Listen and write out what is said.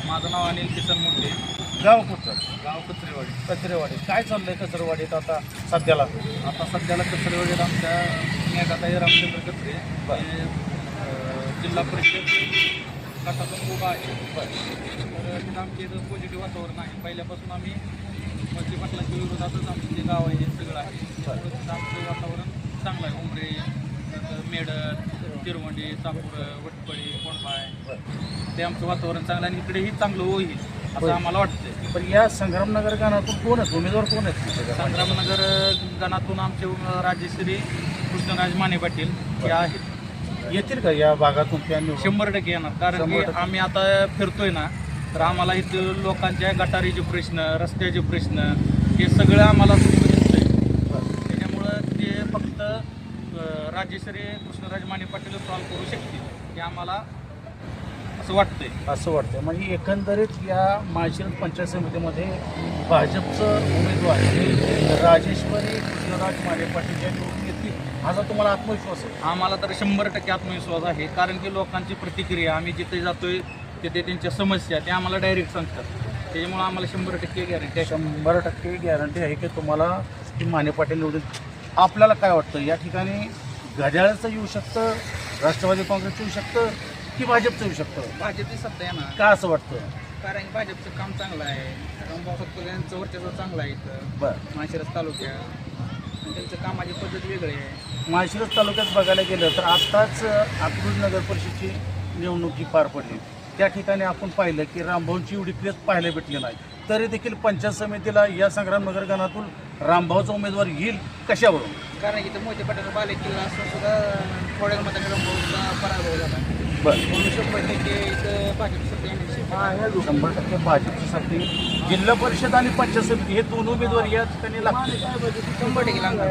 माझं नाव अनिल किसन मोठे, गाव कुठचं? गाव कचरेवाडी. कचरेवाडी. काय चाललंय कचरेवाडीत आता सध्याला? आता सध्याला कचरेवाडीत आमच्या मेघाताई रामचंद्र कचरे हे जिल्हा परिषद गटातून उभा आहे. तर तिथं आमच्या इथं पॉझिटिव्ह वातावरण आहे. पहिल्यापासून आम्ही वळसे पाटलांच्या विरोधातच आमचं जे गाव आहे हे सगळं आहे. त्यामुळे तिथं आमचं वातावरण चांगलं आहे. उमरे, मेडत, तिरवंडी, चापूर, वटपळी, कोंडबाय ते आमचं वातावरण चांगलं आहे आणि इकडेही चांगलं होईल असं आम्हाला वाटतंय. पण या संग्रामनगर गावातून कोण आहेत उमेदवार, कोण आहेत? संग्रामनगर गणातून आमचे राजेश्री कृष्णराज माने पाटील हे आहेत. येतील का या भागातून त्या निवडून? 100% येणार. कारण की 100%. आम्ही आता फिरतोय ना, तर आम्हाला इथं लोकांच्या गटारीचे प्रश्न, रस्त्याचे प्रश्न हे सगळं आम्हाला दिसतंय. त्याच्यामुळं ते फक्त राजेश्री कृष्णराज माने पाटील सॉल्व्ह करू शकतील हे आम्हाला असं वाटतंय. असं वाटतं. म्हणजे एकंदरीत या माळशिरस पंचायत समितीमध्ये भाजपचं उमेदवार हे राजेश्वरी कृष्णराज माने पाटील या निवडून येतील असा तुम्हाला आत्मविश्वास आहे? आम्हाला तर 100% आत्मविश्वास आहे. कारण की लोकांची प्रतिक्रिया, आम्ही जिथे जातोय तिथे त्यांच्या समस्या ते आम्हाला डायरेक्ट सांगतात. त्याच्यामुळे आम्हाला 100% गॅरंटी आहे. 100% गॅरंटी आहे की तुम्हाला ती माने पाटील निवडून. आपल्याला काय वाटतं या ठिकाणी घड्याळाचं येऊ शकतं, राष्ट्रवादी काँग्रेसचं येऊ शकतं की भाजपचं येऊ शकतं? भाजपची सत्ता आहे ना, का असं वाटतं? कारण की भाजपचं काम चांगलं आहे. रामभाऊ सातपुते वर्चस्व चांगलं आहे इथं बरं. माळशिरस तालुक्यात आणि त्यांचं कामाची पद्धत वेगळी आहे. माळशिरस तालुक्यात बघायला गेलं तर आत्ताच अकलूज नगर परिषदेची निवडणुकी पार पडली. त्या ठिकाणी आपण पाहिलं की रामभाऊंची एवढी क्रेज पाहायला भेटली नाही. तरी देखील पंचायत समितीला या संग्रामनगर गणातून रामभाऊचा उमेदवार येईल कशावरून? कारण की इथं मोठे पटाला बाले किल्ला असून सुद्धा थोड्या मताने रामभाऊचा पराभव झाला. बरं. म्हणून 100% इथं भाजप सत्ता येण्याची शक्यता आहे. 100% भाजपसाठी जिल्हा परिषद आणि पंचायत समिती हे दोन उमेदवार या ठिकाणी लागतील. 100% लागणार.